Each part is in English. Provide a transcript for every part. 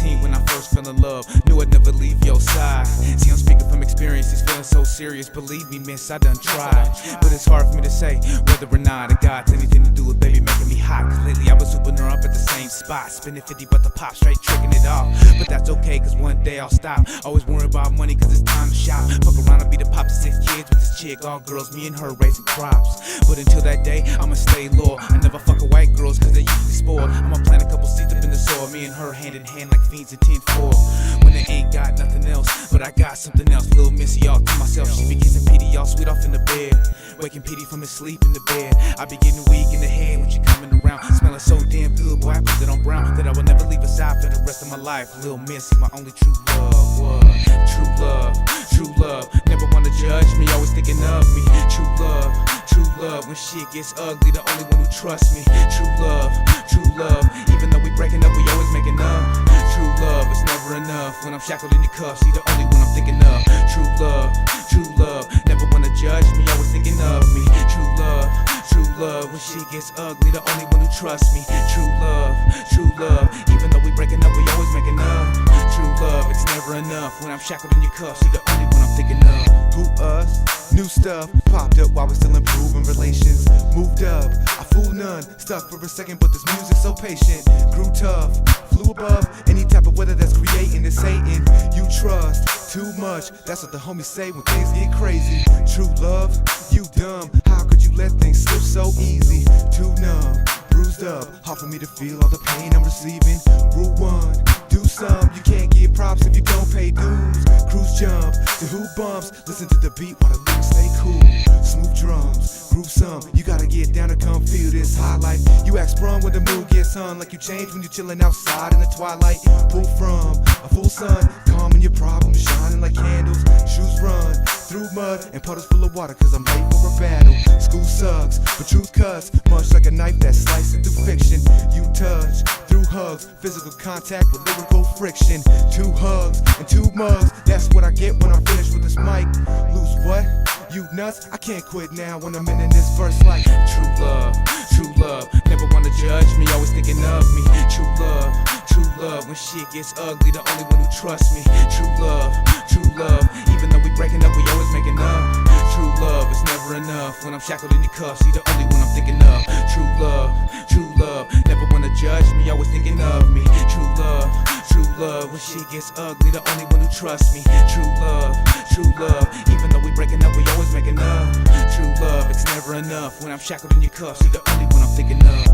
18 when I first fell in love. Knew I'd never leave your side. See, I'm speaking from experience. It's feeling so serious. Believe me, miss, I done tried. But it's hard for me to say whether or not it got anything to do with baby making me hot. Cause lately I was hooping her up at the same spot. Spending 50 but the pop, straight tricking it off. But that's okay, cause one day I'll stop. Always worry about money cause it's time to shop. Fuck around and be the pop to 6 kids with this chick. All girls, me and her raising crops. But until that day, I'ma stay loyal. I never fuck with white girls cause they usually spoiled. I'ma plant a couple seeds up in the soil. Me and her hand in hand like fiends in 10-4. When they ain't got nothing else, but I got something else. Little Missy all to myself. She be kissing Petey all sweet off in the bed. Waking Petey from his sleep in the bed. I be getting weak in the head when she coming around. Smelling so damn good, boy, I put it on brown. That I will never leave aside for the rest of my life. Lil Missy, my only true love was true love, true love. Never wanna judge me, always thinking of me. True love, true love. When shit gets ugly, the only one who trusts me. True love, true love. Even though we breaking up, we always making up. True love, it's never enough. When I'm shackled in your cuffs, you the only one I'm thinking of. True love, true love. Never wanna judge me, always thinking of me. True love, true love. When shit gets ugly, the only one who trusts me. True love, true love. Even though we breaking up, we always making up. True love, it's never enough. When I'm shackled in your cuffs, you the only one I'm thinking of. Who us? New stuff popped up while we're still improving relations. Moved up, I fool none. Stuck for a second, but this music's so patient. Grew tough, flew above any type of weather that's creating this Satan. You trust too much, that's what the homies say when things get crazy. True love, you dumb. How could you let things slip so easy? Too numb, bruised up, hard for me to feel all the pain I'm receiving. Rule 1, do some. You can't get props if you don't pay dues. Cruise jump to who bumps. Listen to the beat while the lyrics stay cool. Smooth drums, groove some. You gotta get down to come feel this high life. You act sprung when the mood gets on, like you change when you're chilling outside in the twilight. Pull from a full sun, calming your problems, shining like candles. Shoes run through mud and puddles full of water, cause I'm late for a battle. School sucks, but truth cuts, much like a knife that's slicing through fiction. You touch through hugs, physical contact with lyrical friction. 2 hugs and 2 mugs, that's what I get when I finish with this mic. Lose what? You nuts? I can't quit now when I'm in this verse like true love, true love. Never wanna judge me, always thinking of me. True love, true love. When shit gets ugly, the only one who trusts me. True love, true love. Even though we breaking up, we always making up. True love, it's never enough. When I'm shackled in your cuffs, you the only one I'm thinking of. True love, true love. Never wanna judge me, always thinking of me. True love, true love. When shit gets ugly, the only one who trusts me. True love, true love. Even though we breaking up, we always making up. True love, it's never enough. When I'm shackled in your cuffs, you the only one I'm thinking of.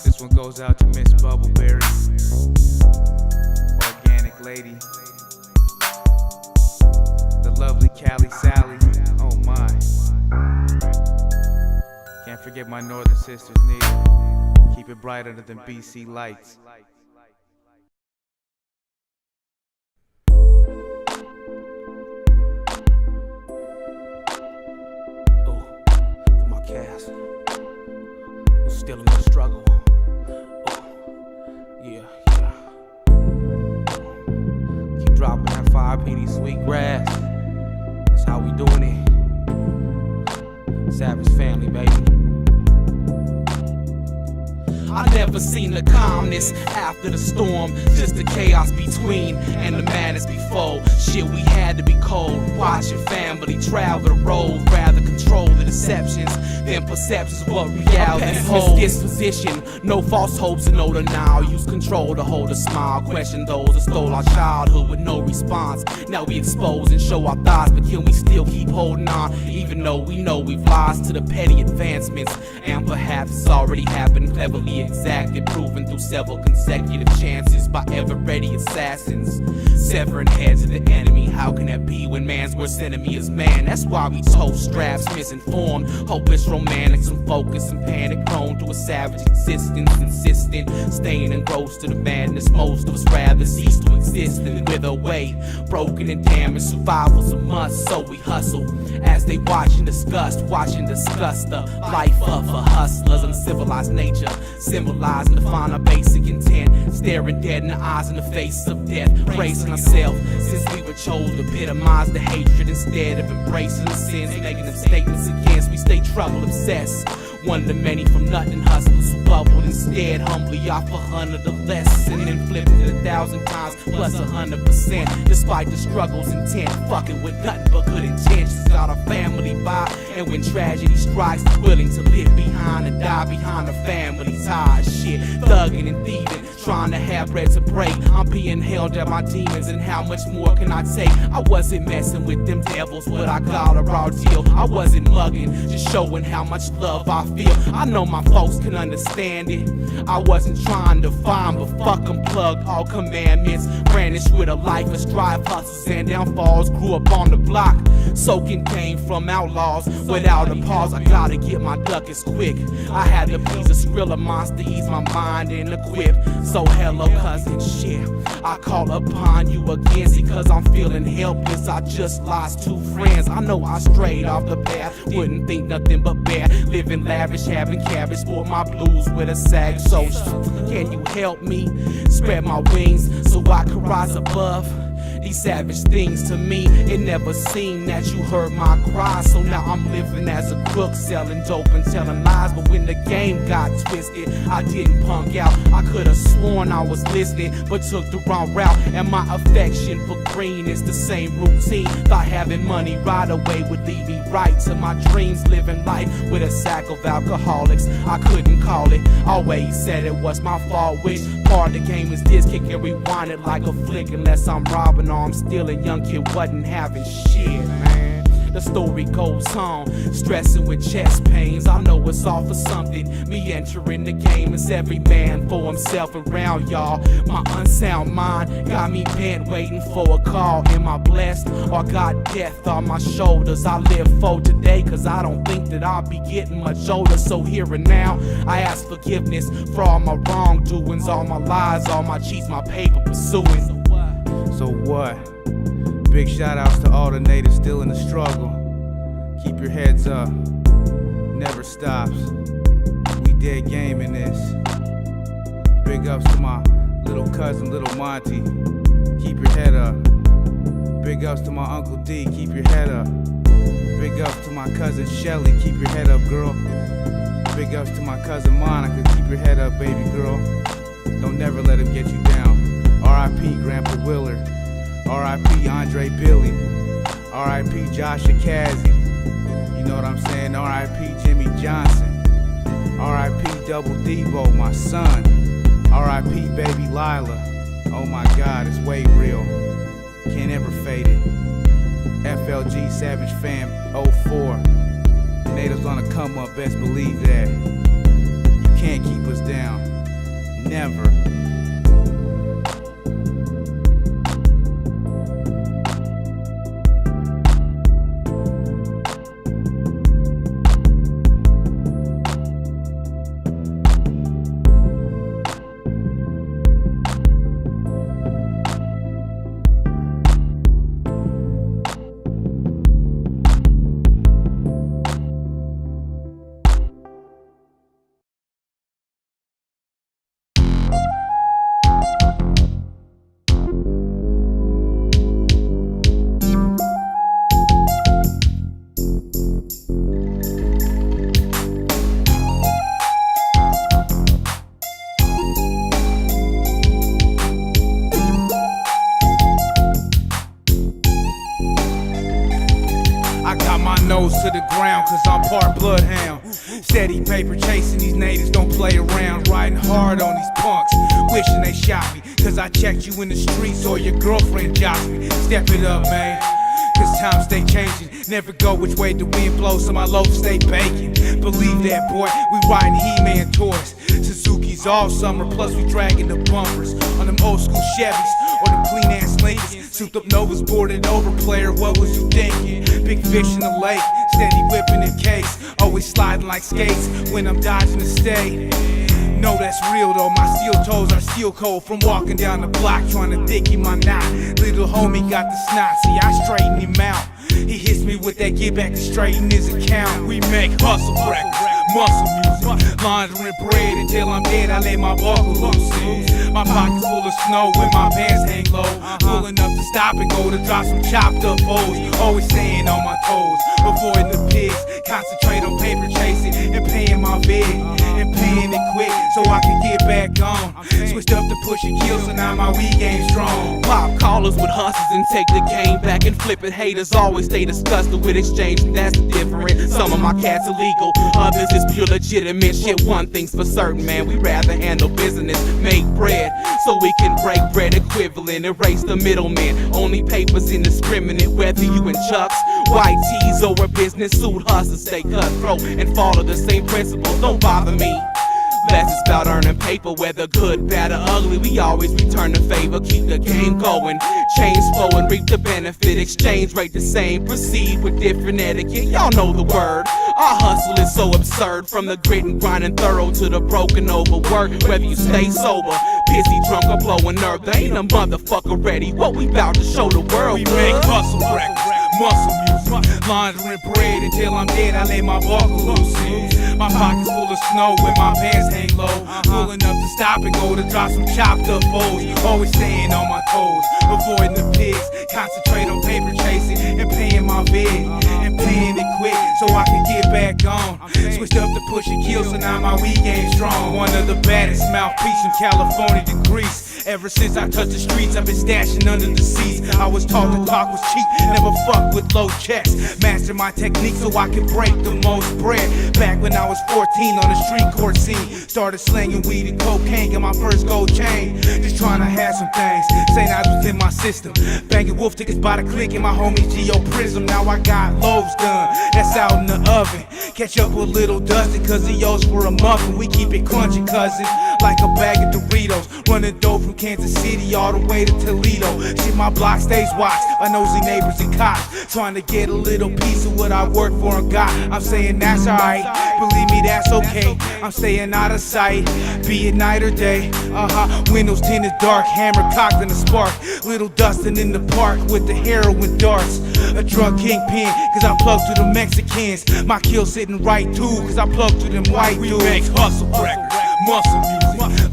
This one goes out to Miss Bubbleberry, Organic Lady, the lovely Cali Sally. Oh my. Can't forget my northern sisters neither. Keep it brighter than BC lights. Cast who's still in the struggle. Yeah. Keep dropping that 5 PD sweet grass. That's how we doing it. Savage family, baby. I never seen the calmness after the storm, just the chaos between and the madness before. Shit, we had to be cold, watching family travel the road, rather control the deceptions than perceptions of what reality holds. Disposition, no false hopes and no denial. Use control to hold a smile, question those that stole our childhood with no response. Now we expose and show our thoughts, but can we still keep holding on, even though we know we've lost to the petty advancements? And perhaps it's already happened, cleverly exacted, proven through several consecutive chances by ever-ready assassins, severing heads of the enemy. How can that be when man's worst enemy is man? That's why we toast straps, misinformed, hopeless romantics, and focus and panic, prone to a savage existence, insistent, staying engrossed to the madness. Most of us rather cease to exist than wither away, broken and damaged. Survival's a must, so we hustle as they watch and discuss the life of a hustler's uncivilized nature, symbolize and define our basic intent, staring dead in the eyes in the face of death, bracing ourselves since we were chosen to epitomize the hatred instead of embracing the sins, making them statements against. We stay trouble obsessed, one of the many from nothing hustlers who bubbled instead. Humbly offer 100 or less, and then flipped it 1,000 times plus 100%. Despite the struggle's intent, fucking with nothing but good intentions. Got a family by, and when tragedy strikes, willing to live behind and die behind the family ties. Shit, thugging and thieving, trying to have bread to break. I'm being held at my demons, and how much more can I take? I wasn't messing with them devils, what I call a raw deal. I wasn't mugging, just showing how much love I feel. I know my folks can understand it. I wasn't trying to find, but fuck unplugged all commandments. Brandished with a life of strife, hustles and downfalls. Grew up on the block, soaking game from outlaws. Without a pause, I gotta get my ducats quick. I had to please a Skrilla monster, ease my mind and equip. So hello cousin, shit, I call upon you again. See, cause I'm feeling helpless, I just lost 2 friends. I know I strayed off the path, wouldn't think nothing but bad. Living lavish, having cabbage for my blues with a sag. So can you help me spread my wings so I can rise above these savage things? To me, it never seemed that you heard my cries. So now I'm living as a crook, selling dope and telling lies. But when the game got twisted, I didn't punk out. I could've sworn I was listening, but took the wrong route. And my affection for green is the same routine. Thought having money right away would lead me right to my dreams. Living life with a sack of alcoholics, I couldn't call it. Always said it was my fault. Which part of the game is this? Kick and rewind it like a flick. Unless I'm robbing or I'm stealing, young kid wasn't having shit, man. The story goes on, stressing with chest pains. I know it's all for something. Me entering the game is every man for himself around y'all. My unsound mind got me bent, waiting for a call. Am I blessed or got death on my shoulders? I live for today, cause I don't think that I'll be getting much older. So here and now, I ask forgiveness for all my wrongdoings, all my lies, all my cheats, my paper pursuing. So what? Big shout outs to all the natives still in the struggle. Keep your heads up, never stops. We dead game in this. Big ups to my little cousin, little Monty. Keep your head up. Big ups to my Uncle D, keep your head up. Big ups to my cousin Shelly, keep your head up, girl. Big ups to my cousin Monica, keep your head up, baby girl. Don't never let him get you down. R.I.P. Grandpa Willard. R.I.P. Andre Billy. R.I.P. Joshua Cassie. You know what I'm saying? R.I.P. Jimmy Johnson. R.I.P. Double Debo, my son. R.I.P. Baby Lila. Oh my God, it's way real. Can't ever fade it. FLG Savage Fam 04. Natives on the come up, best believe that. You can't keep us down. Never. Nose to the ground, cause I'm part bloodhound. Steady paper chasing these natives, don't play around. Riding hard on these punks, wishing they shot me. Cause I checked you in the streets or your girlfriend jocked me. Step it up, man, cause times stay changing. Never go which way the wind blows, so my loaf stay baking. Believe that, boy, we riding He-Man toys. Suzuki's all summer, plus we dragging the bumpers on them old school Chevys or them clean ass Lincolns. Souped up Novas, boarded over, player, what was you thinking? Big fish in the lake, steady whipping the case. Always sliding like skates when I'm dodging the state. No, that's real though, my steel toes are steel cold from walking down the block trying to dig in my knot. Little homie got the snot, see I straighten him out. He hits me with that get back to straighten his account. We make hustle records, muscle music. Laundering bread until I'm dead, I lay my buckle loose. My pockets full of snow when my pants hang low. Full enough to stop and go to drop some chopped up O's. Always staying on my toes, avoiding the pigs. Concentrate on paper chasing and paying my bid. And paying it quick so I can get back on. Switched up to push and kill, so now my weed game strong. Pop callers with hustlers and take the game back and flip it. Haters always stay disgusted with exchange, and that's the difference. Some of my cats illegal, others is pure legitimate shit. One thing's for certain, man, we rather handle business, make bread, so we can break bread equivalent, erase the middleman. Only papers indiscriminate, whether you in chucks, white tees, or a business suit. Hustlers stay cutthroat and follow the same principles. Don't bother me. Less is about earning paper, whether good, bad, or ugly. We always return the favor, keep the game going. Change flow and reap the benefit. Exchange rate the same, proceed with different etiquette. Y'all know the word. Our hustle is so absurd, from the grit and grind and thorough to the broken overwork. Whether you stay sober, busy, drunk, or blowing nerve, there ain't a motherfucker ready. What we bout to show the world? We make hustle records, muscle music. Laundering bread until I'm dead, I lay my buckle loose. My pockets full of snow when my pants hang low. Full enough to stop and go to drop some chopped up O's. Always staying on my toes, avoiding the pigs. Concentrate on paper chasing and paying my bid. And paying it quick so I can get back on. Switched up to push and kill, so now my weed game strong. One of the baddest mouthpiece from California to Greece. Ever since I touched the streets, I've been stashing under the seats. I was taught that talk was cheap, never fuck with low checks. Master my technique so I could break the most bread. Back when I was 14 on the street court scene, started slanging weed and cocaine, got my first gold chain. Just trying to have some things, saying I was in my system. Banging wolf tickets by the click in my homie Geo Prism. Now I got loaves done, that's out in the oven. Catch up with little Dustin, cause he owes for a muffin. We keep it crunchy, cousin, like a bag of Doritos. Running dope from Kansas City all the way to Toledo. Shit, my block stays watched by nosy neighbors and cops, trying to get a little piece of what I work for and got. I'm saying that's alright, believe me, that's okay. I'm staying out of sight, be it night or day. Windows tinted dark, hammer cocked in a spark. Little Dustin in the park with the heroin darts. A drug kingpin, cause I plug through the Mexicans. My kill sitting right too, cause I plug through them white dudes. We make hustle records, muscle music.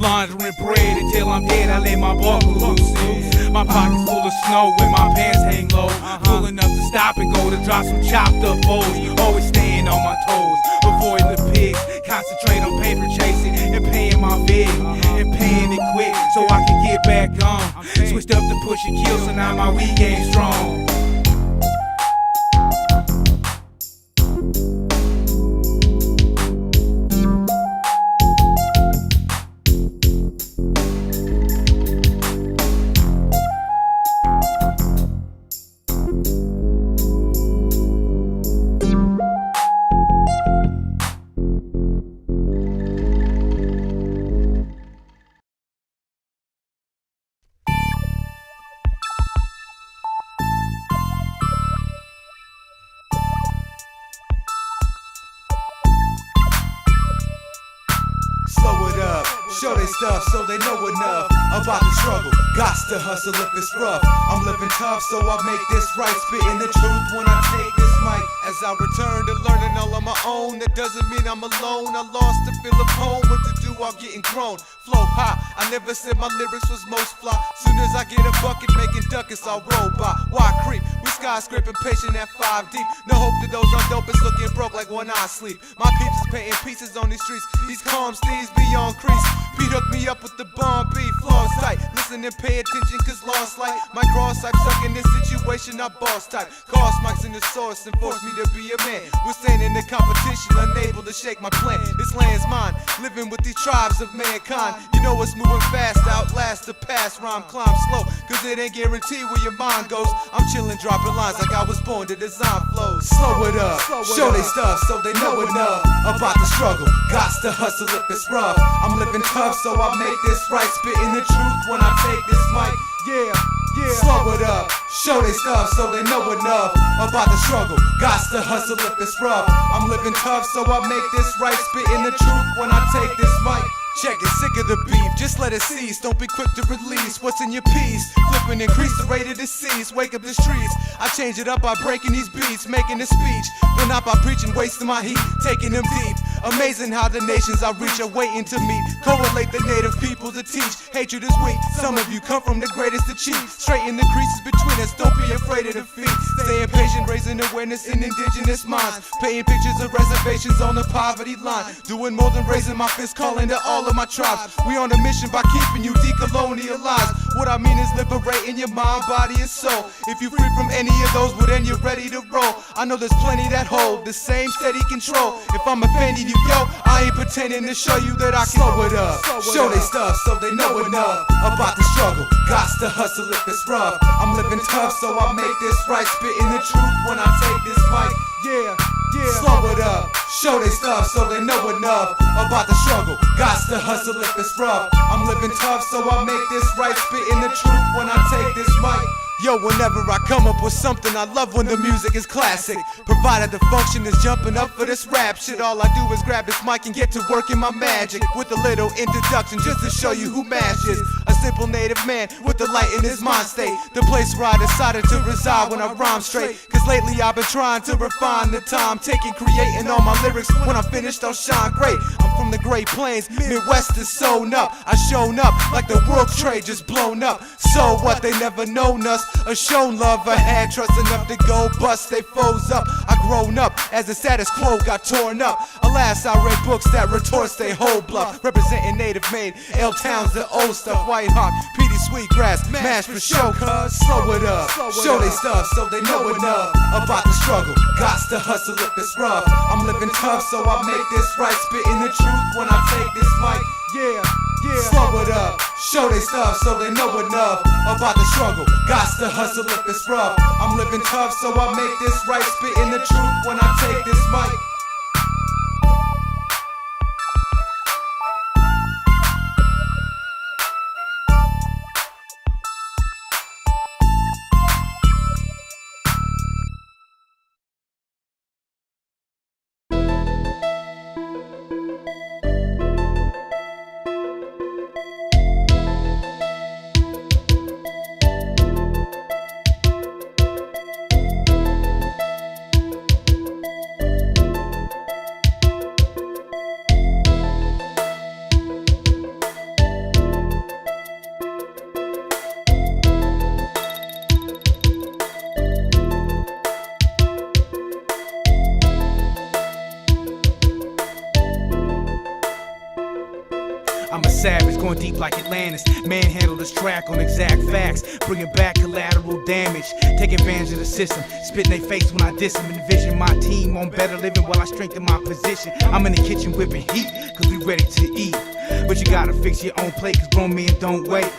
Laundering bread until I'm dead, I lay my buckle loose. My pockets full of snow when my pants hang low. Full enough to stop and go to drop some chopped up O's. Always staying on my toes, avoiding the pigs. Concentrate on paper chasing and paying my bid. And paying it quick so I can get back on. Switched up to push and kill, so now my weed game strong. Slow it up, show they stuff so they know enough about the struggle. Gots to hustle if it's rough. I'm living tough, so I make this right. Spitting the truth when I take this mic. As I return to learning all on my own, that doesn't mean I'm alone. I lost the feel of home, what to do while getting grown. Flow high, I never said my lyrics was most fly. Soon as I get a bucket making duckets, I'll roll by. Why creep? We skyscraping patient at 5 deep. No hope to those on dope is looking broke like one eye sleep. My peeps is painting pieces on these streets. These calm steeds beyond crease. Pete hooked me up with the bomb beat, flaws tight. Listen and pay attention, cause lost light. My cross type stuck in this situation, I boss type. Cost mics in the source and forced me to be a man. We're staying in the competition, unable to shake my plan. This land's mine, living with these tribes of mankind. You know it's moving fast, outlast the past. Rhyme climb slow, cause it ain't guaranteed where your mind goes. I'm chilling, dropping lines like I was born to design flows. Slow it up, show they stuff so they know enough about the struggle. Gots to hustle if it's rough. I'm living tough, so I make this right. Spitting the truth when I take this mic. Yeah. Slow it up, show they stuff so they know enough about the struggle. Gots to hustle if it's rough. I'm living tough, so I make this right. Spitting the truth when I take this mic. Check it, sick of the beef, just let it cease. Don't be quick to release what's in your piece. Flip and increase the rate of the seas. Wake up the streets, I change it up by breaking these beats. Making a speech, but not by preaching, wasting my heat. Taking them deep, Amazing how the nations I reach are waiting to meet. Correlate the native people to teach. Hatred is weak. Some of you come from the greatest to cheat. Straighten the creases between us. Don't be afraid of defeat. Staying patient, raising awareness in indigenous minds. Painting pictures of reservations on the poverty line. Doing more than raising my fist, calling to all of my tribes. We on a mission by keeping you decolonialized. What I mean is liberating your mind, body, and soul. If you free from any of those, well then you're ready to roll. I know there's plenty that hold the same steady control. If I'm offending you, yo, I ain't pretending to show you that I can slow it up. Show they stuff so they know enough about the struggle. Gots to hustle if it's rough. I'm living tough, so I make this right. Spitting the truth when I take this mic. Yeah, yeah. Slow it up. Show they stuff so they know enough about the struggle. Gots to hustle if it's rough. I'm living tough, so I make this right. Spitting the truth when I take this mic. Yo, whenever I come up with something, I love when the music is classic. Provided the function is jumping up for this rap shit, all I do is grab this mic and get to work in my magic. With a little introduction just to show you who Mash is. A simple native man with the light in his mind state. The place where I decided to reside when I rhyme straight. Cause lately I've been trying to refine the time taking, creating all my lyrics. When I'm finished, I'll shine great. I'm from the Great Plains, Midwest is sewn up. I shown up like the world trade just blown up. So what, they never known us or shown love. I had trust enough to go bust they foes up. I grown up as the status quo got torn up. Alas, I read books that retorts they whole bluff. Representing native made, L-Towns, the old stuff. White Hawk, Petey Sweetgrass, Mash for show, cuz slow it up. Show they stuff so they know enough about the struggle. Gots to hustle if it's rough. I'm living tough, so I make this right. Spitting the truth when I take this mic. Yeah, yeah. Slow it up. Show they stuff so they know enough about the struggle. Gots to hustle if it's rough. I'm living tough, so I make this right. Spitting the truth when I take this mic. I'm a savage, going deep like Atlantis. Manhandle this track on exact facts. Bringing back collateral damage. Take advantage of the system. Spit in their face when I diss them. Envision my team on better living while I strengthen my position. I'm in the kitchen whipping heat, cause we ready to eat. But you gotta fix your own plate, cause grown men don't wait.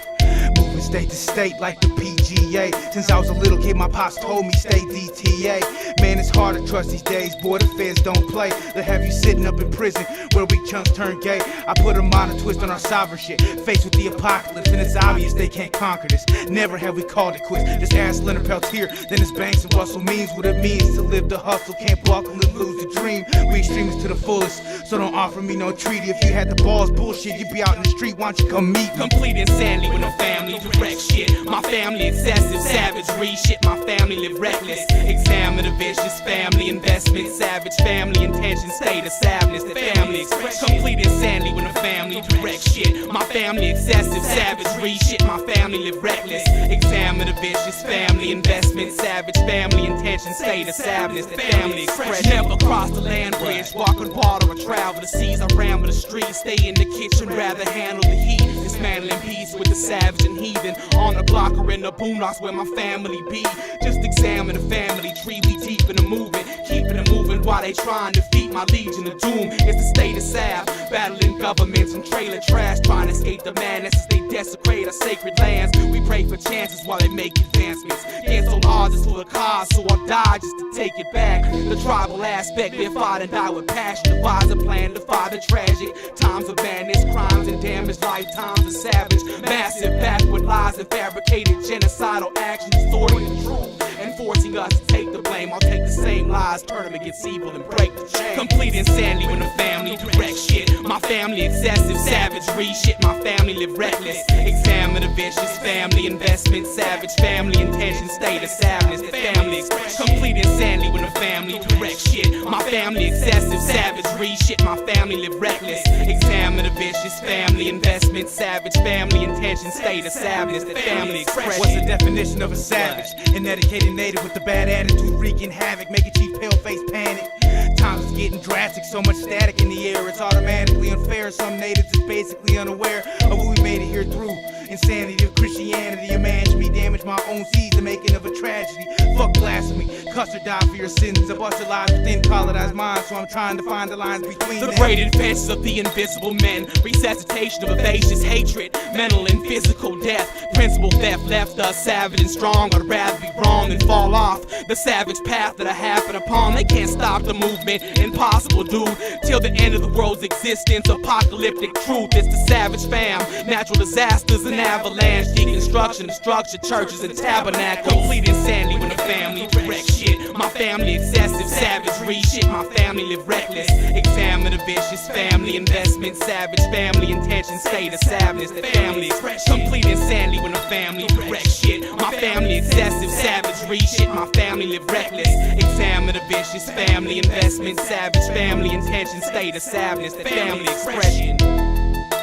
Moving state to state like the PGA. Since I was a little kid, my pops told me stay DTA. Man, it's hard to trust these days, boy, the feds don't play. They'll have you sitting up in prison where we chunks turn gay. I put a modern twist on our sovereign shit. Faced with the apocalypse, and it's obvious they can't conquer this. Never have we called it quits. Just ask Leonard Peltier, Dennis Banks, and Russell means what it means to live the hustle. Can't buckle and lose the dream. We extremists to the fullest, so don't offer me no treaty. If you had the balls, bullshit, you'd be out in the street. Why don't you come meet me? Complete insanity with no family, direct shit. My family excessive, savagery shit. My family live reckless. Examine the vicious family investment, savage family intention, state of sadness. The family expression. Complete insanity with no family, direct shit. My family excessive, savagery shit. My family live reckless. Examine the vicious family investment, savage family intention, state of sadness. The family expression. Never cross the land bridge, walk on water or travel the seas. I ramble the streets, stay in the kitchen, rather handle the heat. Dismantling peace with the savage and heathen. On the block or in the boondocks where my family be. Just examine the family tree, we deep in the movement. Keeping it moving while they trying to defeat my legion of doom. It's the state of Sav, battling governments and trailer trash. Trying to escape the madness as they desecrate our sacred lands. We pray for chances while they make advancements. Against all odds, it's for the cause, so I'll die just to take it back. The tribal aspect, they fought and die with passion. Devise a plan, defy the tragic times of madness, crimes and damage, lifetimes of savage. Massive backward lies and fabricated genocidal actions, distorting the truth and forcing us to take the blame. I'll take the same lies, turn them against evil and break the chain. Complete insanity when the family direct shit. My family excessive savagery, shit, my family live reckless. Examine the vicious family investment, savage family intention, state of sadness, the family expression. Complete insanity when the family direct shit. My family excessive savagery, shit, my family live reckless. Examine the vicious family investment, savage family intention, state of sadness, the family expression. What's the definition of a savage? An educated native with a bad attitude, wreaking havoc, making cheap pale face panic. Times is getting drastic, so much static in the air, it's automatically unfair. Some natives is basically unaware of what we made it here through. Insanity of Christianity, imagine me damage my own seeds, the making of a tragedy. Fuck blasphemy, cuss or die for your sins. I bust your lives within colonized minds, so I'm trying to find the lines between the them. great adventures of the invisible men, resuscitation of vivacious hatred, mental and physical death, principal theft left us savage and strong. I'd rather be wrong than fall off the savage path that I happen upon. They can't stop the movement, impossible dude, till the end of the world's existence. Apocalyptic truth, it's the savage fam, natural disasters and avalanche, deconstruction of structure, churches and tabernacles. Complete insanity when the family direct shit. My family excessive savagery, shit, my family live reckless. Examine the vicious family investment, savage family intention, state of sadness, the family expression. Complete insanity when the family direct shit. My family excessive savagery, shit, my family live reckless. Examine the vicious family investment, savage family intention, state of sadness, the family expression.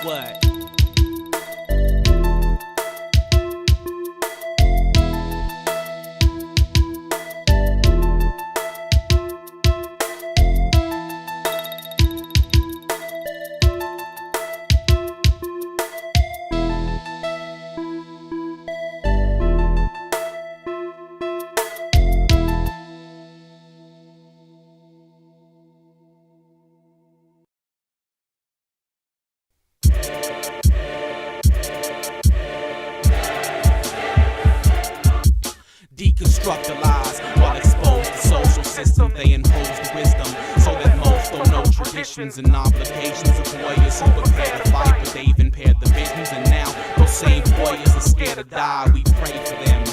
What? Deconstruct the lies while expose the social system. They impose the wisdom so that most don't know traditions and obligations of warriors who prepare to fight, but they've impaired the visions. And now those same warriors are scared to die. We pray for them,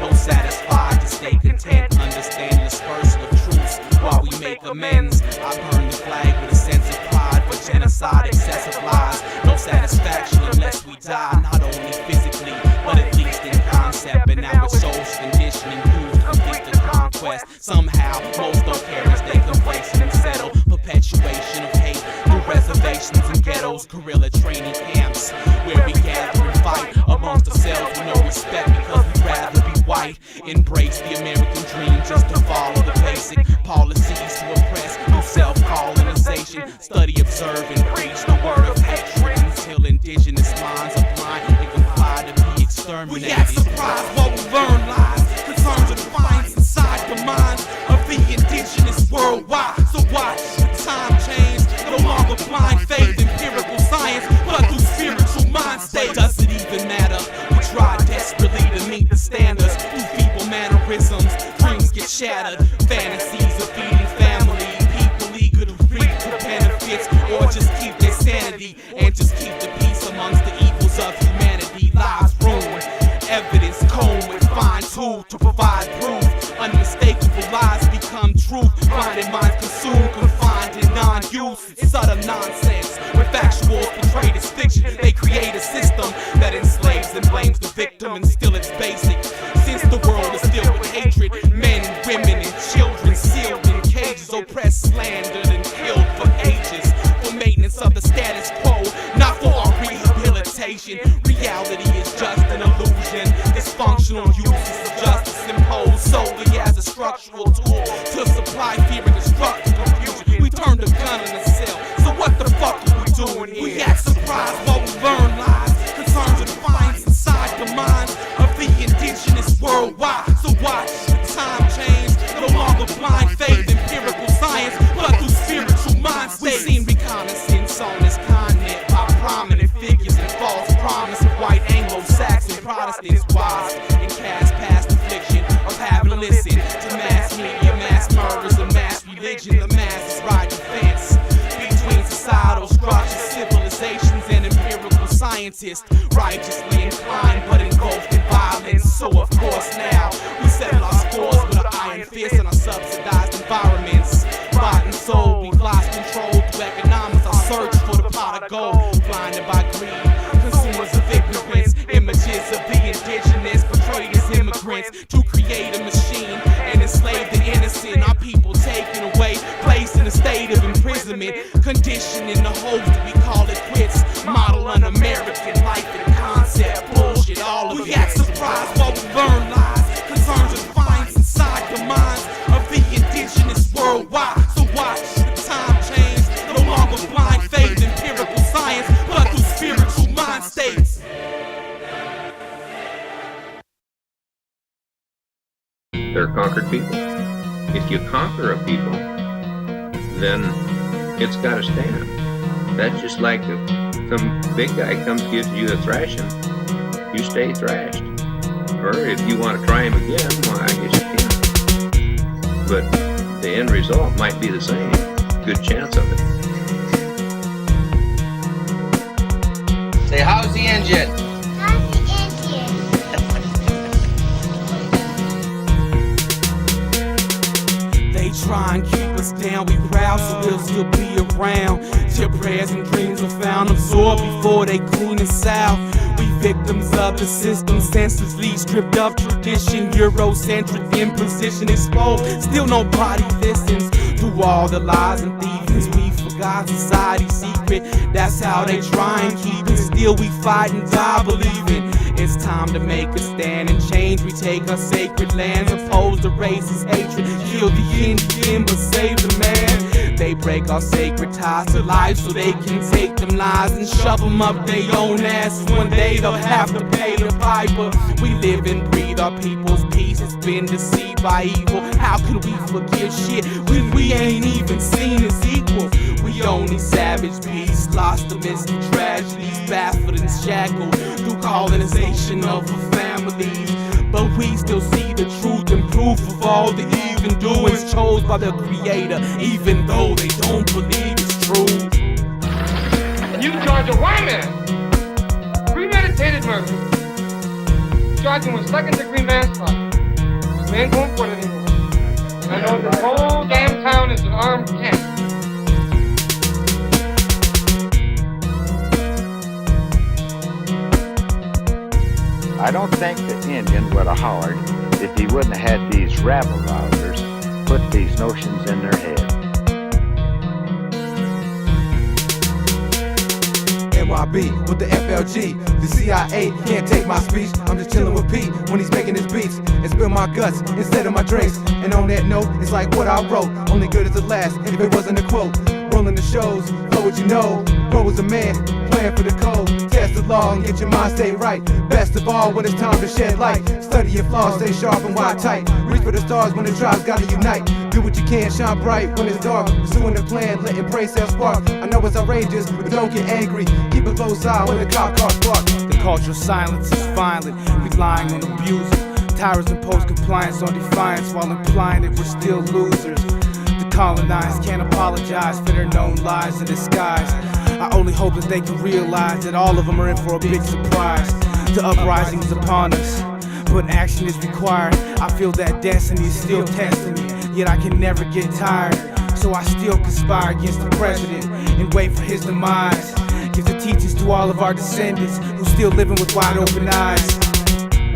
those satisfied to stay content, understand the dispersal of truths while we make amends. I burn the flag with a sense of pride for genocide, excessive lies. No satisfaction unless we die, not only physically, but at least in concept. And now it's social conditioning used to complete the conquest. Somehow, most don't care as they complacent and settle. Perpetuation of hate through reservations and ghettos, guerrilla training camps, where we gather and fight amongst ourselves with no respect because we'd rather be white. Embrace the American dream just to follow the basic policies to oppress through self-colonization. Study, observe, and preach the word of hatred until indigenous minds are blind and comply to be exterminated. We act surprised while we learn lies, concerns and finds inside the minds of the indigenous worldwide. So watch time change, no longer blind faith, empirical science, but through spiritual mind state. Does it even matter? We try desperately to meet the standards through feeble mannerisms. Dreams get shattered, fantasies of feeding family, people eager to reap the benefits, or just keep their sanity and just keep the peace amongst the evils of humanity. Lives ruined, evidence combed with fine tool to provide proof. Unmistakable lies become truth, blinded minds consumed, confined in non-use. It's utter nonsense. When factuals portrayed as fiction, they create a system that enslaves and blames the victim, and still it's basic. Since the world is filled with hatred, men, women, and children sealed in cages, oppressed, slandered, and killed for ages, for maintenance of the status quo, not for our rehabilitation. Reality is just an illusion. Dysfunctional uses of justice imposed solely as a structural tool to supply fear and destructive confusion. We turned a gun in a cell, so what the fuck are we doing here? We act surprised while we learn lies, concerns and finds inside the minds of the indigenous worldwide. So watch time change, no longer blind faith, empirical science, but through spiritual mind state. We've seen reconnaissance on this continent by prominent figures and false promise of white Anglo-Saxon Protestants, wise and cast past affliction of having to listen to mass media, mass murders, and mass religion. The masses ride the fence between societal structures, civilizations, and empirical science. righteously inclined, but engulfed in violence. So of course now we settle our scores with an iron fist in our subsidized environments. Bought and sold, we've lost control through economics. Our search for the pot of gold, blinded by greed. Consumers of ignorance, images of the indigenous portrayed as immigrants to create a machine and enslave the innocent. Our people taken away, placed in a state of imprisonment, conditioned in the hopes that we call it quits. Model un-American life and concept bullshit. All of it. We act surprised while we learn lies. Concerns and finds inside the minds of the indigenous worldwide. So watch the time change. No longer blind faith, empirical science, but through spiritual mind states. They're conquered people. If you conquer a people, then it's got to stand. That's just like if some big guy comes gives you a thrashing, you stay thrashed. Or if you want to try him again, well, I guess you can. But the end result might be the same. Good chance of it. Say, how's the engine? They try and keep us down, we proud, so we'll still be around till prayers and dreams are found absorbed before they clean us out. We victims of the system, senselessly stripped of tradition, Eurocentric imposition exposed. Still nobody listens through all the lies and thievings. We forgot society's secret, that's how they try and keep it. Still we fight and die believing it's time to make a stand and change. We take our sacred lands, oppose the racist hatred, kill the Indian but save the man. They break our sacred ties to life so they can take them lies and shove them up their own asses. One day they'll have to pay the piper. We live and breathe our people's peace, it's been deceived by evil. How can we forgive shit when we ain't even seen as equal? We only savage beasts, lost amidst the tragedies, baffled and shackled through colonization of our families. But we still see the truth and proof of all the even doings chose by the Creator, even though they don't believe it's true. And you charge a white man premeditated murder. You charge him with second-degree manslaughter. We ain't going for it anymore. And I know this whole damn town is an armed camp. I don't think the Indian would have hollered if he wouldn't have had these rabble-rousers put these notions in their head. NYB with the FLG, the CIA can't take my speech. I'm just chilling with Pete when he's making his beats and spill my guts instead of my drinks. And on that note, it's like what I wrote, only good as the last if it wasn't a quote. Rolling the shows, flow what you know, grow as a man, plan for the code, test the law and get your mind stay right. Best of all when it's time to shed light, study your flaws, stay sharp and wide tight, reach for the stars when the tribes gotta unite. Do what you can, shine bright when it's dark, pursuing the plan, letting praise self spark. I know it's outrageous, but don't get angry, keep a close eye when the cop cars bark. The cultural silence is violent, relying on abuse. Tyrants impose compliance on defiance while implying that we're still losers. The colonized can't apologize for their known lies in disguise. I only hope that they can realize that all of them are in for a big surprise. The uprising is upon us, but action is required. I feel that destiny is still testing me, yet I can never get tired. So I still conspire against the president and wait for his demise. Give the teachings to all of our descendants who still living with wide open eyes.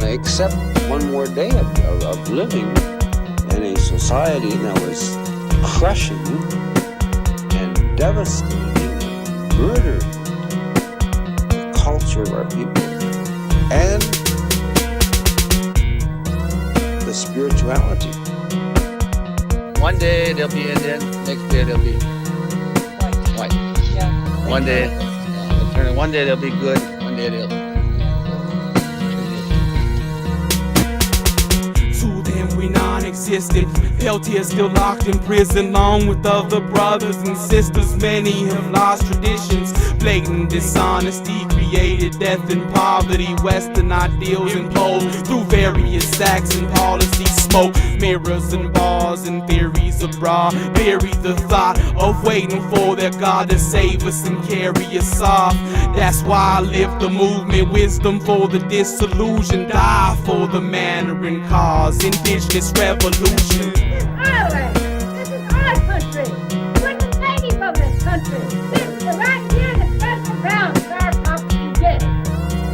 Except one more day of living in a society that was crushing and devastating and murdering the culture of our people and the spirituality. One day they'll be Indian, next day they'll be white. Yeah. One day they'll be good, one day they'll be. We non-existent, felt here still locked in prison along with other brothers and sisters. Many have lost traditions, Blatant dishonesty created death and poverty. Western ideals imposed through various acts and policies. Smoke, mirrors and bars and theories abroad. Bury the thought of waiting for their God to save us and carry us off. That's why I live the movement. Wisdom for the disillusioned. Die for the Mandarin cause. Indigenous revolution. This is our land. This is our country. We're the native of this country. This is right here in the special ground is our property. Yes.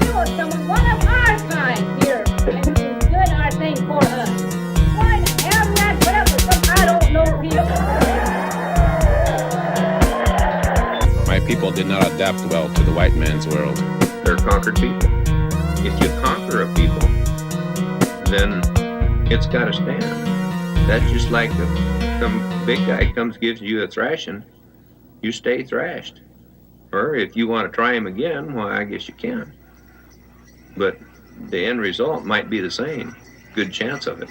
We want someone, one of our kind here, and who is doing our thing for us. Why the hell that whatever some I don't know people. My people did not adapt well to the white man's world. They're conquered people. If you conquer a people, then it's got to stand. That's just like if some big guy comes gives you a thrashing, you stay thrashed. Or if you want to try him again, well, I guess you can. But the end result might be the same. Good chance of it.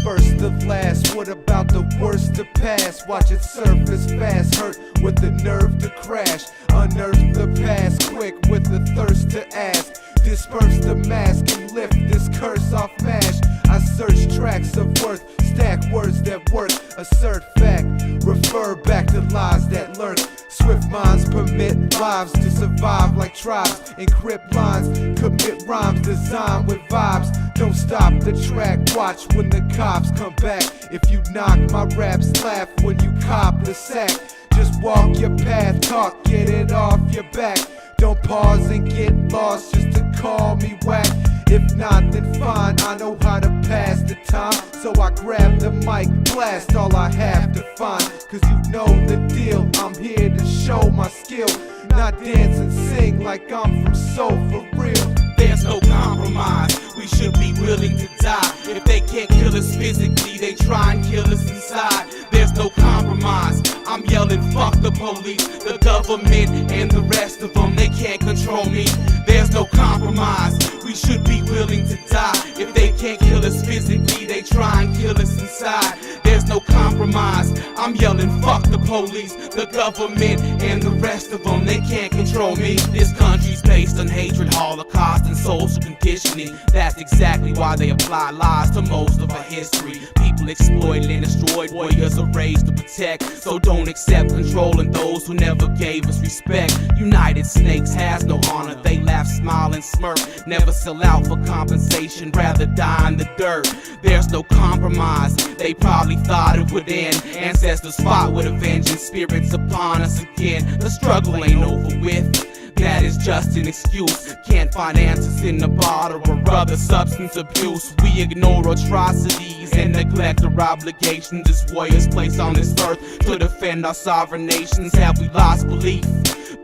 First to last, what about the worst to pass? Watch it surface fast, hurt with the nerve to crash. Unearth the past quick with the thirst to ask. Disperse the mask and lift this curse off mash. I search tracks of worth, stack words that work, assert fact, refer back to lies that lurk. Swift minds permit lives to survive like tribes. Encrypt lines, commit rhymes designed with vibes. Don't stop the track, watch when the cops come back. If you knock, my raps laugh when you cop the sack. Just walk your path, talk, get it off your back. Don't pause and get lost just to call me whack. If not, then fine, I know how to pass the time. So I grab the mic, blast all I have to find. Cause you know the deal, I'm here to show my skill. Not dance and sing like I'm from Soul for real. There's no compromise, we should be willing to die. If they can't kill us physically, they try and kill us inside. There's no compromise, I'm yelling fuck the police, the government and the rest of them, they can't control me. There's no compromise, we should be willing to die. If they can't kill us physically, they try and kill us inside. There's no compromise, I'm yelling fuck the police, the government and the rest of them, they can't control me. This country's based on hatred, holocaust and social conditioning. That's exactly why they apply lies to most of our history. People exploited and destroyed, warriors are raised to protect. So don't accept control in those who never gave us respect. United Snakes has no honor, they laugh, smile and smirk. Never sell out for compensation, rather die in the dirt. There's no compromise, they probably thought it would end. Ancestors fought with a vengeance, spirits upon us again. The struggle ain't over with, that is just an excuse. Can't find answers in the bottle or other substance abuse. We ignore atrocities and neglect our obligations as warriors placed on this earth to defend our sovereign nations. Have we lost belief?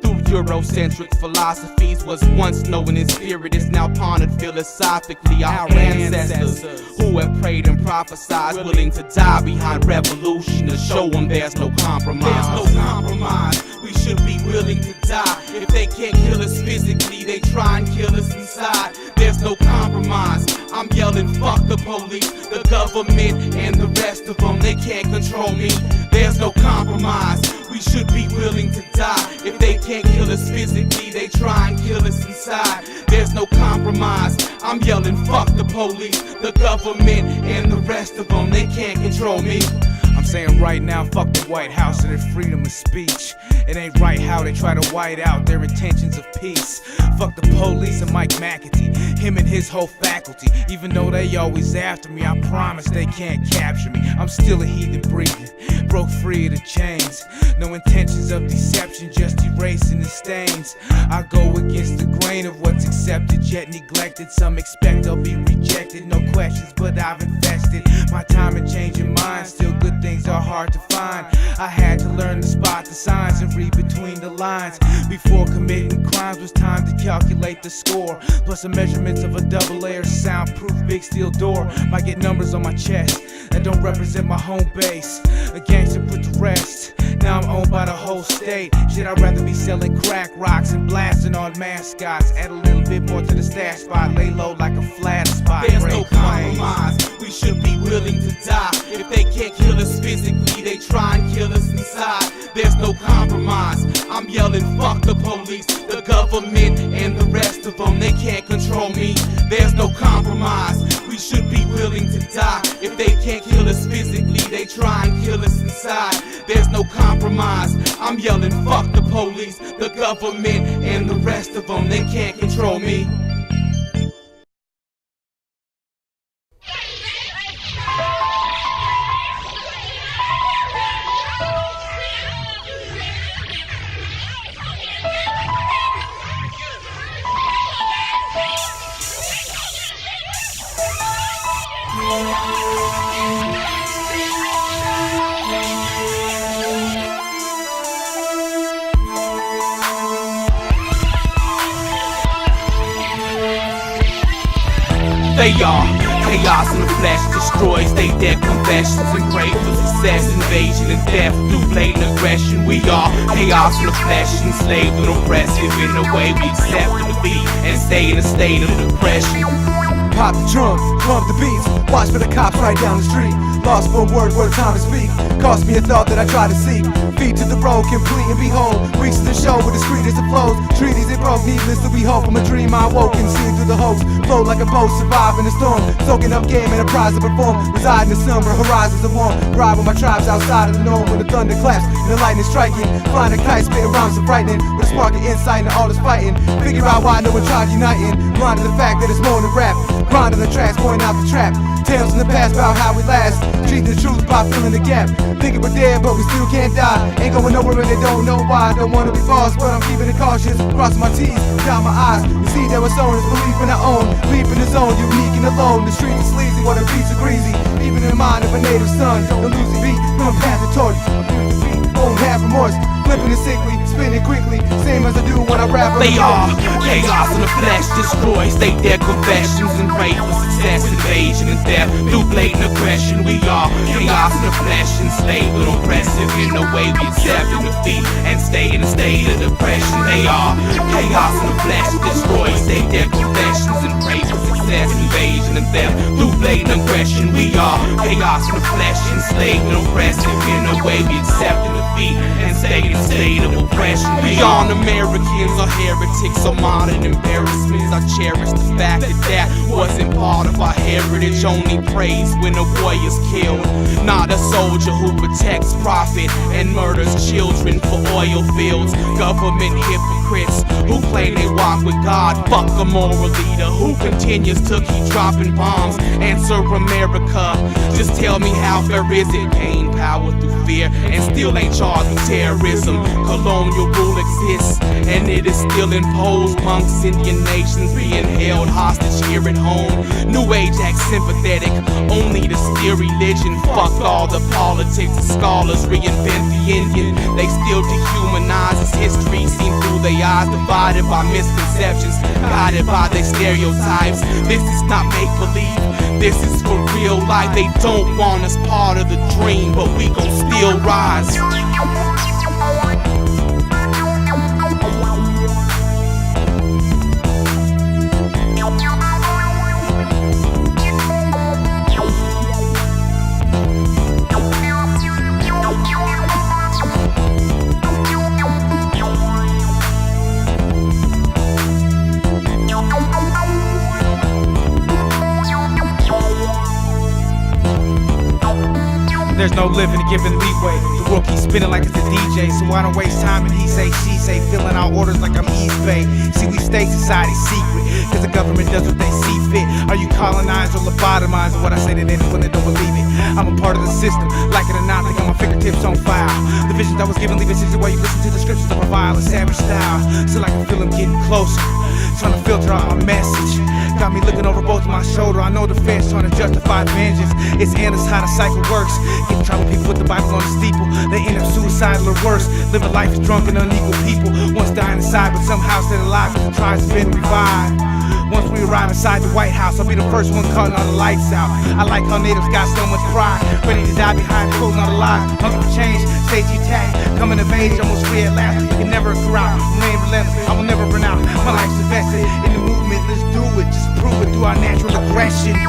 Through Eurocentric philosophies, was once known in spirit is now pondered philosophically. Our ancestors who have prayed and prophesied, willing to die behind revolution to show them there's no compromise. There's no compromise, we should be willing to die. If they can't kill us physically, they try and kill us inside. There's no compromise, I'm yelling fuck the police, the government and the rest of them, they can't control me. There's no compromise, we should be willing to die. If they can't kill us physically, they try and kill us inside. There's no compromise, I'm yelling fuck the police, the government and the rest of them, they can't control me. I'm saying right now, fuck the White House and their freedom of speech. It ain't right how they try to white out their intentions of peace. Fuck the police and Mike McAtee, him and his whole faculty. Even though they always after me, I promise they can't capture me. I'm still a heathen breathing, broke free of the chains. No intentions of deception, just erasing the stains. I go against the grain chain of what's accepted yet neglected. Some expect they'll be rejected, no questions, but I've invested my time in changing minds. Still good things are hard to find. I had to learn to spot the signs and read between the lines. Before committing crimes was time to calculate the score, plus the measurements of a double-layer soundproof big steel door. Might get numbers on my chest that don't represent my home base. A gangster put to rest. Now I'm owned by the whole state. Shit, I'd rather be selling crack rocks and blasting on mascots. Add a little bit more to the stash spot. Lay low like a flat spot. There's no compromise. We should be willing to die. If they can't kill us physically, they try and kill us inside. There's no compromise. I'm yelling, fuck the police, the government, and the rest of them. They can't control me. There's no compromise. We should be willing to die. If they can't kill us physically, they try and kill us inside. There's no compromise. I'm yelling, fuck the police, the government, and the rest of them. They can't control me. They are chaos in the flesh, destroys they dead confessions and pray for success, invasion and death through blatant aggression. We are chaos in the flesh, enslaved and oppressive in a way we accept to be and stay in a state of depression. Pop the drums, pump the beats, watch for the cops right down the street. Lost for a word, what a time to speak. Cost me a thought that I try to seek. Feet to the road, complete and behold. Reach the show with the sweetest of flows. Treaties it broke, needless to be hope. From a dream I woke and seen through the hopes. Flow like a boat, survive in the storm. Soaking up game and a prize to perform. Reside in the summer, horizons are warm. Ride with my tribes outside of the norm. When the thunder claps and the lightning striking. Flying a kite, spitting rhymes so frightening. With a spark of insight and all this fighting. Figure out why no one tried uniting. Blind to the fact that it's more than rap. Grind on the tracks, pointing out the trap. Tales in the past about how we last. Treat the truth by filling the gap. Thinking we're dead, but we still can't die. Ain't going nowhere and they don't know why. Don't wanna be false, but I'm keeping it cautious. Crossing my T's, down my eyes. The seed that was sown is belief in our own. Leap in the zone, unique and alone. The streets are sleazy, what the beats are greasy. Even in the mind of a native son. Don't lose the beat, don't pass the torch. Won't have remorse. Flipping it sickly, spinning quickly. Same as I do when I rap. They are chaos in the flesh, destroys they their confessions and pray for success, invasion and death through blatant aggression. We are chaos in the flesh, enslaved and oppressive in a way we accept and defeat and stay in a state of depression. They are chaos in the flesh, destroys they their confessions and pray for success, invasion and death through blatant aggression. We are chaos in the flesh, enslaved and oppressive in a way we accept and defeat and stay in a state of oppression. Beyond Americans are heretics or modern embarrassments. I cherish the fact that that wasn't part of our heritage. Only praise when a warrior's killed, not a soldier who protects profit and murders children for oil fields. Government hypocrites who claim they walk with God. Fuck a moral leader who continues to keep dropping bombs. Answer America, just tell me how fair is it? Gain power through fear and still ain't charged with terrorism. Colonial rule exists and it is still imposed. Monks, Indian nations being held hostage here at home. New Age act sympathetic only to steer religion. Fuck all the politics, the scholars reinvent the Indian. They still dehumanize his history, seen through their eyes, divided by misconceptions, guided by their stereotypes. This is not make-believe, this is for real life. They don't want us part of the dream, but we gon' still rise. There's no living and giving leeway. The world keeps spinning like it's a DJ, so I don't waste time and he say, she say, filling out orders like I'm East Bay. See, we stay society's secret, cause the government does what they see fit. Are you colonized or lobotomized? Or what I say to them when they don't believe it? I'm a part of the system, like it or not, they got my fingertips on file. The visions I was given leave it the way you listen to the scriptures of a violent savage style. So I can feel them getting closer trying to filter out my message. Got me looking over both of my shoulder. I know the feds trying to justify vengeance. It's endless how the cycle works. Get tribal people with the Bible on the steeple. They end up suicidal or worse. Living life is drunk and unequal people. Once dying inside, but somehow still alive. Cause the tribe's been revived. Once we arrive inside the White House, I'll be the first one cutting all the lights out. I like how natives got so much pride, ready to die behind closing all the lies. Hungry for change, stage attack, coming of age, almost free at last. You can never corral, remain relentless. I will never run out. My life's invested in the movement. Let's do it, just prove it through our natural aggression.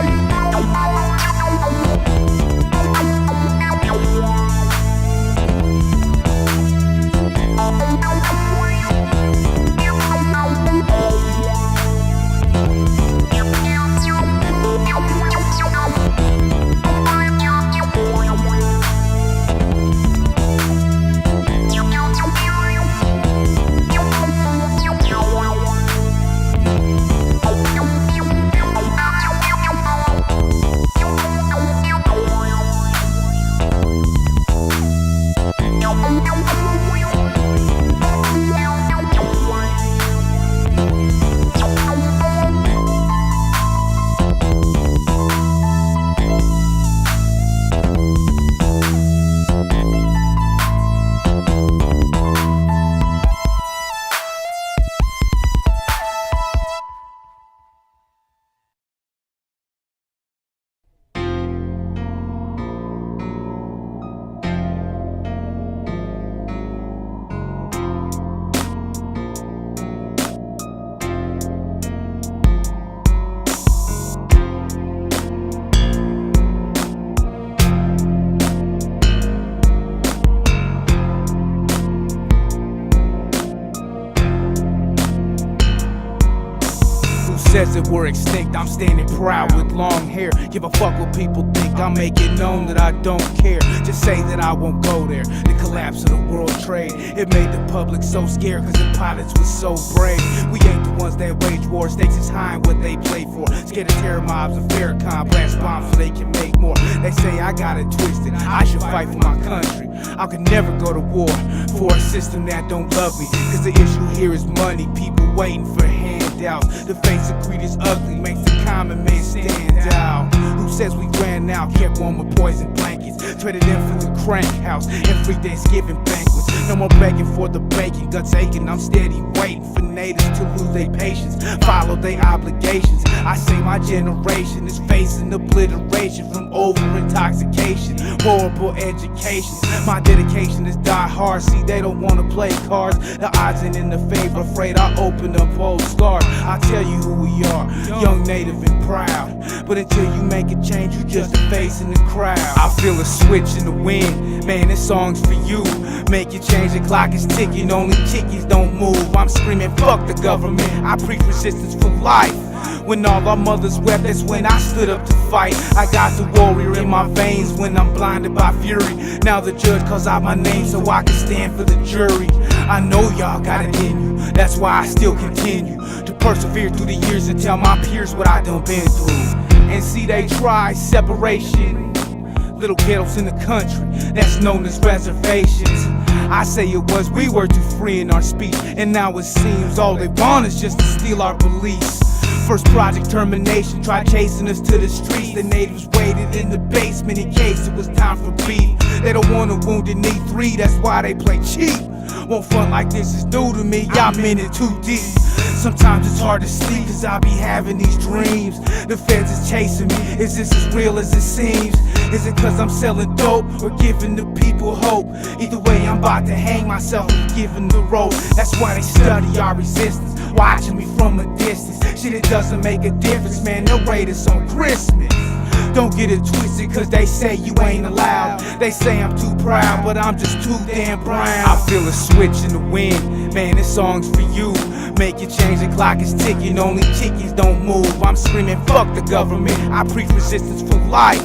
Says that we're extinct, I'm standing proud with long hair. Give a fuck what people think, I'll make it known that I don't care. Just say that I won't go there. The collapse of the world trade, it made the public so scared cause the pilots was so brave. We ain't the ones that wage war, stakes is high in what they play for. Scared of terror mobs and Farrakhan, blast bombs so they can make more. They say I got it twisted, I should fight for my country. I could never go to war for a system that don't love me. Cause the issue here is money, people waiting for handouts. The face of greed is ugly, makes the common man stand out. Who says we ran out, kept warm with poison blankets, traded in for the crank house and free Thanksgiving banquets. No more begging for the bacon, guts aching, I'm steady waiting for natives to lose their patience, follow their obligations. I say my generation is facing obliteration from over intoxication, horrible education. My dedication is die hard, see they don't wanna play cards. The odds ain't in the favor, afraid I open up old scars. I'll tell you who we are, young, native and proud. But until you make a change, you just a face in the crowd. I feel a switch in the wind, man, this song's for you. Make it change, the clock is ticking, only chickies don't move. I'm screaming, fuck the government, I preach resistance for life. When all our mothers wept, that's when I stood up to fight. I got the warrior in my veins when I'm blinded by fury. Now the judge calls out my name so I can stand for the jury. I know y'all got it in you, that's why I still continue to persevere through the years and tell my peers what I done been through. And see they try separation, little ghettos in the country that's known as reservations. I say it was, we were too free in our speech, and now it seems all they want is just to steal our beliefs. First project termination, tried chasing us to the streets. The natives waited in the basement in case it was time for beef. They don't want a wounded knee 3, that's why they play cheap. Won't fun like this is new to me, y'all in it too deep. Sometimes it's hard to sleep cause I be having these dreams. The feds is chasing me, is this as real as it seems? Is it cause I'm selling dope or giving the people hope? Either way I'm about to hang myself and giving the rope. That's why they study our resistance, watching me from a distance. Shit, it doesn't make a difference, man, they'll rate us on Christmas. Don't get it twisted cause they say you ain't allowed. They say I'm too proud, but I'm just too damn brown. I feel a switch in the wind, man, this song's for you. Make it change, the clock is ticking, only chickies don't move. I'm screaming, fuck the government, I preach resistance for life.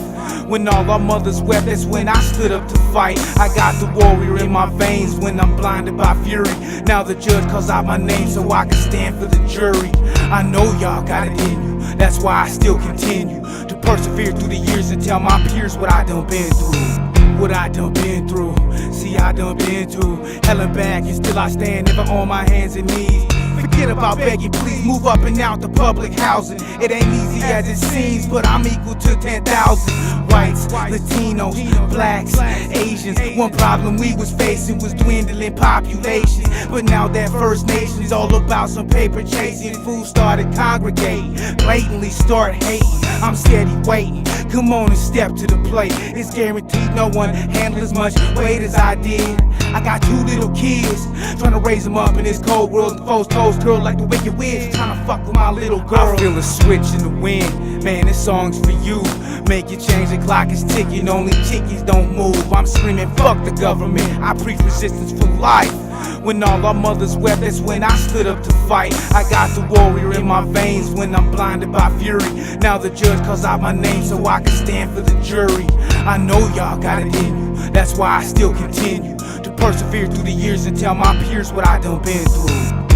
When all our mothers wept, that's when I stood up to fight. I got the warrior in my veins when I'm blinded by fury. Now the judge calls out my name so I can stand for the jury. I know y'all got it in you, that's why I still continue to persevere through the years and tell my peers what I done been through. What I done been through, see I done been through hell and back, and still I stand never on my hands and knees. Forget about begging, please move up and out the public housing. It ain't easy as it seems, but I'm equal to 10,000. Whites, Latinos, blacks, Asians. One problem we was facing was dwindling population. But now that First Nation's all about some paper chasing, fools started congregating, blatantly start hating. I'm steady waiting. Come on and step to the plate. It's guaranteed no one handle as much weight as I did. I got 2 little kids, trying to raise them up in this cold world. And folks' toes curl like the wicked witch, trying to fuck with my little girl. I feel a switch in the wind, man, this song's for you. Make you change, the clock is ticking, only chickies don't move. I'm screaming, fuck the government, I preach resistance for life. When all our mothers wept, that's when I stood up to fight. I got the warrior in my veins when I'm blinded by fury. Now the judge calls out my name so I can stand for the jury. I know y'all got it in you, that's why I still continue to persevere through the years and tell my peers what I done been through.